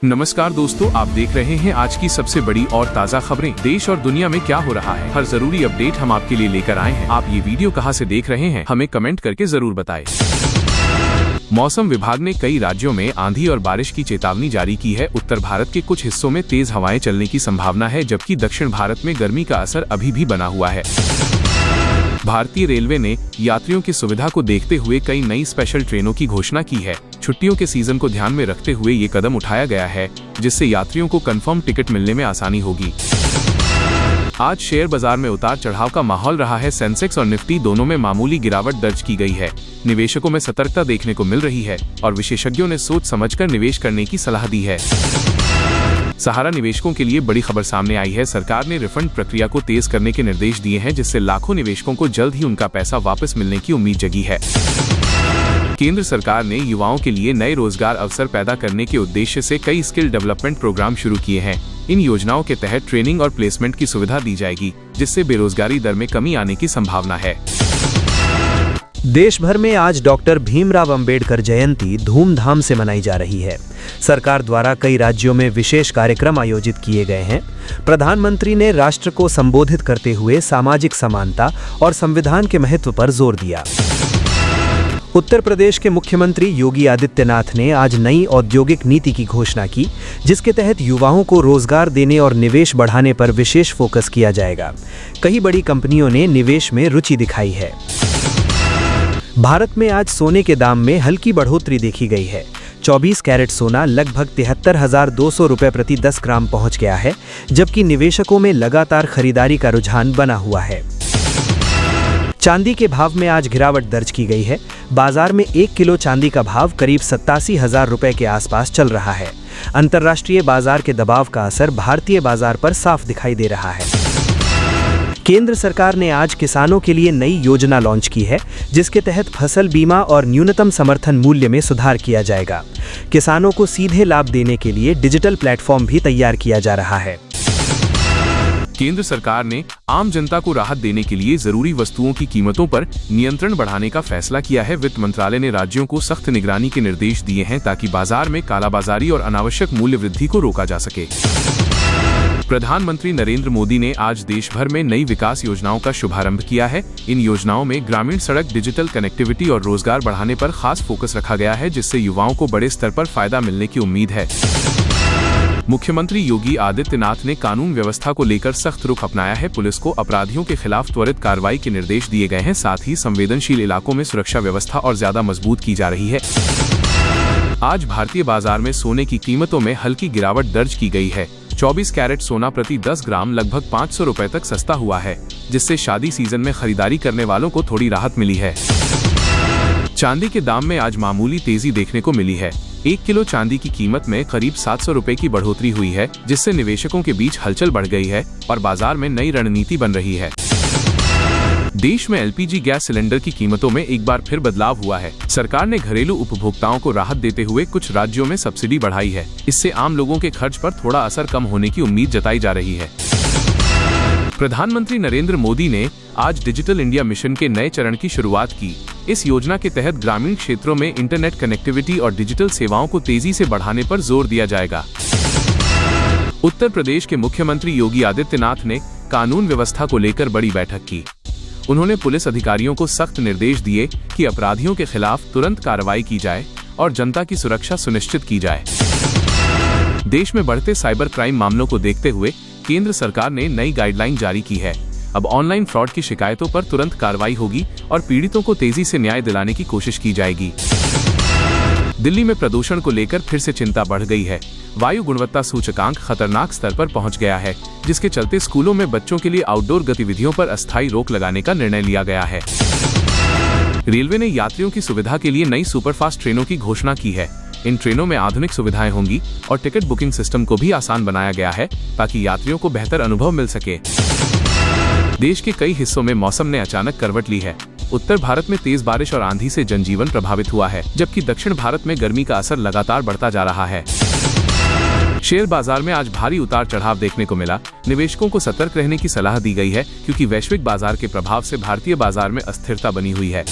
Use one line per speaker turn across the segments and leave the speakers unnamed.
नमस्कार दोस्तों, आप देख रहे हैं आज की सबसे बड़ी और ताज़ा खबरें। देश और दुनिया में क्या हो रहा है, हर जरूरी अपडेट हम आपके लिए लेकर आए हैं। आप ये वीडियो कहां से देख रहे हैं, हमें कमेंट करके जरूर बताएं। मौसम विभाग ने कई राज्यों में आंधी और बारिश की चेतावनी जारी की है। उत्तर भारत के कुछ हिस्सों में तेज हवाएं चलने की संभावना है, जबकि दक्षिण भारत में गर्मी का असर अभी भी बना हुआ है। भारतीय रेलवे ने यात्रियों की सुविधा को देखते हुए कई नई स्पेशल ट्रेनों की घोषणा की है। छुट्टियों के सीजन को ध्यान में रखते हुए ये कदम उठाया गया है, जिससे यात्रियों को कंफर्म टिकट मिलने में आसानी होगी। आज शेयर बाजार में उतार चढ़ाव का माहौल रहा है। सेंसेक्स और निफ्टी दोनों में मामूली गिरावट दर्ज की गई है। निवेशकों में सतर्कता देखने को मिल रही है और विशेषज्ञों ने सोच समझकर निवेश करने की सलाह दी है। सहारा निवेशकों के लिए बड़ी खबर सामने आई है। सरकार ने रिफंड प्रक्रिया को तेज करने के निर्देश दिए हैं, जिससे लाखों निवेशकों को जल्द ही उनका पैसा वापस मिलने की उम्मीद जगी है। केंद्र सरकार ने युवाओं के लिए नए रोजगार अवसर पैदा करने के उद्देश्य से कई स्किल डेवलपमेंट प्रोग्राम शुरू किए हैं। इन योजनाओं के तहत ट्रेनिंग और प्लेसमेंट की सुविधा दी जाएगी, जिससे बेरोजगारी दर में कमी आने की संभावना है।
देश भर में आज डॉक्टर भीमराव अंबेडकर जयंती धूमधाम से मनाई जा रही है। सरकार द्वारा कई राज्यों में विशेष कार्यक्रम आयोजित किए गए हैं। प्रधानमंत्री ने राष्ट्र को संबोधित करते हुए सामाजिक समानता और संविधान के महत्व पर जोर दिया। उत्तर प्रदेश के मुख्यमंत्री योगी आदित्यनाथ ने आज नई औद्योगिक नीति की घोषणा की, जिसके तहत युवाओं को रोजगार देने और निवेश बढ़ाने पर विशेष फोकस किया जाएगा। कई बड़ी कंपनियों ने निवेश में रुचि दिखाई है। भारत में आज सोने के दाम में हल्की बढ़ोतरी देखी गई है। 24 कैरेट सोना लगभग 73,200 रुपये प्रति 10 ग्राम पहुंच गया है, जबकि निवेशकों में लगातार खरीदारी का रुझान बना हुआ है। चांदी के भाव में आज गिरावट दर्ज की गई है। बाजार में 1 किलो चांदी का भाव करीब 87,000 रुपये के आसपास चल रहा है। अंतर्राष्ट्रीय बाजार के दबाव का असर भारतीय बाजार पर साफ दिखाई दे रहा है। केंद्र सरकार ने आज किसानों के लिए नई योजना लॉन्च की है, जिसके तहत फसल बीमा और न्यूनतम समर्थन मूल्य में सुधार किया जाएगा। किसानों को सीधे लाभ देने के लिए डिजिटल प्लेटफॉर्म भी तैयार किया जा रहा है।
केंद्र सरकार ने आम जनता को राहत देने के लिए जरूरी वस्तुओं की कीमतों पर नियंत्रण बढ़ाने का फैसला किया है। वित्त मंत्रालय ने राज्यों को सख्त निगरानी के निर्देश दिए हैं, ताकि बाजार में कालाबाजारी और अनावश्यक मूल्य वृद्धि को रोका जा सके। प्रधानमंत्री नरेंद्र मोदी ने आज देश भर में नई विकास योजनाओं का शुभारंभ किया है। इन योजनाओं में ग्रामीण सड़क, डिजिटल कनेक्टिविटी और रोजगार बढ़ाने पर खास फोकस रखा गया है, जिससे युवाओं को बड़े स्तर पर फायदा मिलने की उम्मीद है। मुख्यमंत्री योगी आदित्यनाथ ने कानून व्यवस्था को लेकर सख्त रुख अपनाया है। पुलिस को अपराधियों के खिलाफ त्वरित कार्रवाई के निर्देश दिए गए हैं। साथ ही संवेदनशील इलाकों में सुरक्षा व्यवस्था और ज्यादा मजबूत की जा रही है। आज भारतीय बाजार में सोने की कीमतों में हल्की गिरावट दर्ज की गई है। 24 कैरेट सोना प्रति 10 ग्राम लगभग 500 रुपए तक सस्ता हुआ है, जिससे शादी सीजन में खरीदारी करने वालों को थोड़ी राहत मिली है। चांदी के दाम में आज मामूली तेजी देखने को मिली है। 1 किलो चांदी की कीमत में करीब 700 रुपए की बढ़ोतरी हुई है, जिससे निवेशकों के बीच हलचल बढ़ गई है और बाजार में नई रणनीति बन रही है। देश में एलपीजी गैस सिलेंडर की कीमतों में एक बार फिर बदलाव हुआ है। सरकार ने घरेलू उपभोक्ताओं को राहत देते हुए कुछ राज्यों में सब्सिडी बढ़ाई है। इससे आम लोगों के खर्च पर थोड़ा असर कम होने की उम्मीद जताई जा रही है। प्रधानमंत्री नरेंद्र मोदी ने आज डिजिटल इंडिया मिशन के नए चरण की शुरुआत की। इस योजना के तहत ग्रामीण क्षेत्रों में इंटरनेट कनेक्टिविटी और डिजिटल सेवाओं को तेजी से बढ़ाने पर जोर दिया जाएगा। उत्तर प्रदेश के मुख्यमंत्री योगी आदित्यनाथ ने कानून व्यवस्था को लेकर बड़ी बैठक की। उन्होंने पुलिस अधिकारियों को सख्त निर्देश दिए कि अपराधियों के खिलाफ तुरंत कार्रवाई की जाए और जनता की सुरक्षा सुनिश्चित की जाए। देश में बढ़ते साइबर क्राइम मामलों को देखते हुए केंद्र सरकार ने नई गाइडलाइन जारी की है। अब ऑनलाइन फ्रॉड की शिकायतों पर तुरंत कार्रवाई होगी और पीड़ितों को तेजी से न्याय दिलाने की कोशिश की जाएगी। दिल्ली में प्रदूषण को लेकर फिर से चिंता बढ़ गई है। वायु गुणवत्ता सूचकांक खतरनाक स्तर पर पहुंच गया है, जिसके चलते स्कूलों में बच्चों के लिए आउटडोर गतिविधियों पर अस्थायी रोक लगाने का निर्णय लिया गया है। रेलवे ने यात्रियों की सुविधा के लिए नई सुपरफास्ट ट्रेनों की घोषणा की है। इन ट्रेनों में आधुनिक सुविधाएं होंगी और टिकट बुकिंग सिस्टम को भी आसान बनाया गया है, ताकि यात्रियों को बेहतर अनुभव मिल सके। देश के कई हिस्सों में मौसम ने अचानक करवट ली है। उत्तर भारत में तेज बारिश और आंधी से जनजीवन प्रभावित हुआ है, जबकि दक्षिण भारत में गर्मी का असर लगातार बढ़ता जा रहा है। शेयर बाजार में आज भारी उतार चढ़ाव देखने को मिला। निवेशकों को सतर्क रहने की सलाह दी गई है, क्योंकि वैश्विक बाजार के प्रभाव से भारतीय बाजार में अस्थिरता बनी हुई है।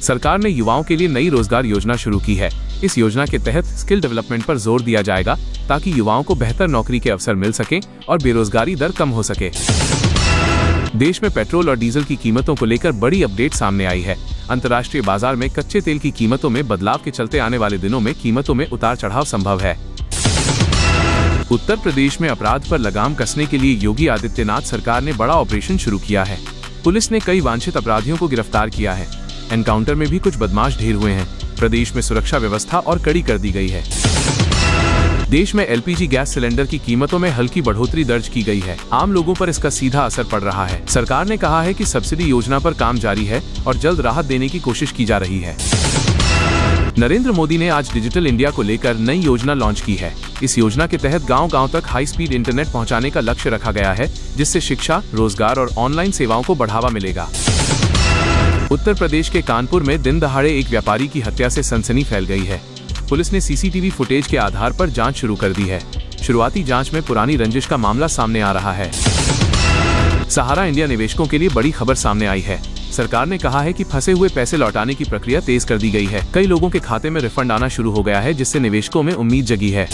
सरकार ने युवाओं के लिए नई रोजगार योजना शुरू की है। इस योजना के तहत स्किल डेवलपमेंट पर जोर दिया जाएगा ताकि युवाओं को बेहतर नौकरी के अवसर मिल सके और बेरोजगारी दर कम हो सके। देश में पेट्रोल और डीजल की कीमतों को लेकर बड़ी अपडेट सामने आई है। अंतर्राष्ट्रीय बाजार में कच्चे तेल की कीमतों में बदलाव के चलते आने वाले दिनों में कीमतों में उतार चढ़ाव संभव है। उत्तर प्रदेश में अपराध पर लगाम कसने के लिए योगी आदित्यनाथ सरकार ने बड़ा ऑपरेशन शुरू किया है। पुलिस ने कई वांछित अपराधियों को गिरफ्तार किया है। एनकाउंटर में भी कुछ बदमाश ढेर हुए हैं। प्रदेश में सुरक्षा व्यवस्था और कड़ी कर दी गई है। देश में एलपीजी गैस सिलेंडर की कीमतों में हल्की बढ़ोतरी दर्ज की गई है। आम लोगों पर इसका सीधा असर पड़ रहा है। सरकार ने कहा है कि सब्सिडी योजना पर काम जारी है और जल्द राहत देने की कोशिश की जा रही है। नरेंद्र मोदी ने आज डिजिटल इंडिया को लेकर नई योजना लॉन्च की है। इस योजना के तहत गांव-गांव तक हाई स्पीड इंटरनेट पहुंचाने का लक्ष्य रखा गया है, जिससे शिक्षा, रोजगार और ऑनलाइन सेवाओं को बढ़ावा मिलेगा। उत्तर प्रदेश के कानपुर में दिन दहाड़े एक व्यापारी की हत्या से सनसनी फैल गई है। पुलिस ने सीसीटीवी फुटेज के आधार पर जांच शुरू कर दी है। शुरुआती जांच में पुरानी रंजिश का मामला सामने आ रहा है। सहारा इंडिया निवेशकों के लिए बड़ी खबर सामने आई है। सरकार ने कहा है कि फंसे हुए पैसे लौटाने की प्रक्रिया तेज कर दी गई है। कई लोगों के खाते में रिफंड आना शुरू हो गया है, जिससे निवेशकों में उम्मीद जगी है।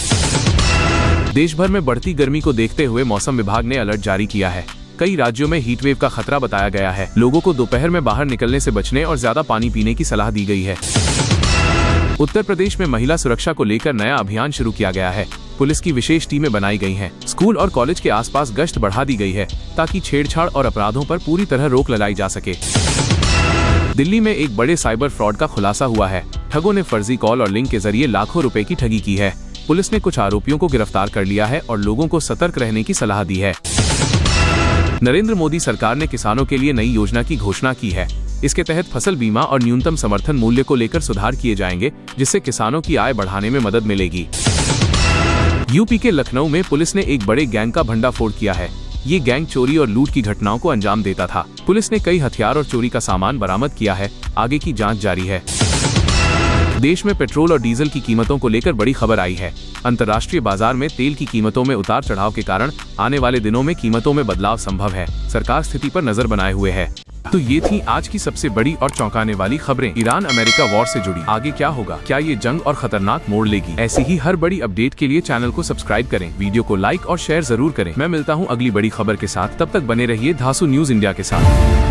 देश भर में बढ़ती गर्मी को देखते हुए मौसम विभाग ने अलर्ट जारी किया है। कई राज्यों में हीट वेव का खतरा बताया गया है। लोगों को दोपहर में बाहर निकलने से बचने और ज्यादा पानी पीने की सलाह दी गई है। उत्तर प्रदेश में महिला सुरक्षा को लेकर नया अभियान शुरू किया गया है। पुलिस की विशेष टीमें बनाई गई हैं। स्कूल और कॉलेज के आसपास गश्त बढ़ा दी गई है ताकि छेड़छाड़ और अपराधों पर पूरी तरह रोक लगाई जा सके। दिल्ली में एक बड़े साइबर फ्रॉड का खुलासा हुआ है। ठगों ने फर्जी कॉल और लिंक के जरिए लाखों रुपए की ठगी की है। पुलिस ने कुछ आरोपियों को गिरफ्तार कर लिया है और लोगों को सतर्क रहने की सलाह दी है। नरेंद्र मोदी सरकार ने किसानों के लिए नई योजना की घोषणा की है। इसके तहत फसल बीमा और न्यूनतम समर्थन मूल्य को लेकर सुधार किए जाएंगे, जिससे किसानों की आय बढ़ाने में मदद मिलेगी। यूपी के लखनऊ में पुलिस ने एक बड़े गैंग का भंडाफोड़ किया है। ये गैंग चोरी और लूट की घटनाओं को अंजाम देता था। पुलिस ने कई हथियार और चोरी का सामान बरामद किया है। आगे की जांच जारी है। देश में पेट्रोल और डीजल की कीमतों को लेकर बड़ी खबर आई है। अंतर्राष्ट्रीय बाजार में तेल की कीमतों में उतार चढ़ाव के कारण आने वाले दिनों में कीमतों में बदलाव संभव है। सरकार स्थिति पर नजर बनाए हुए है। तो ये थी आज की सबसे बड़ी और चौंकाने वाली खबरें ईरान अमेरिका वॉर से जुड़ी। आगे क्या होगा? क्या ये जंग और खतरनाक मोड़ लेगी? ऐसी ही हर बड़ी अपडेट के लिए चैनल को सब्सक्राइब करें, वीडियो को लाइक और शेयर जरूर करें। मैं मिलता हूँ अगली बड़ी खबर के साथ। तब तक बने रहिए धासु न्यूज इंडिया के साथ।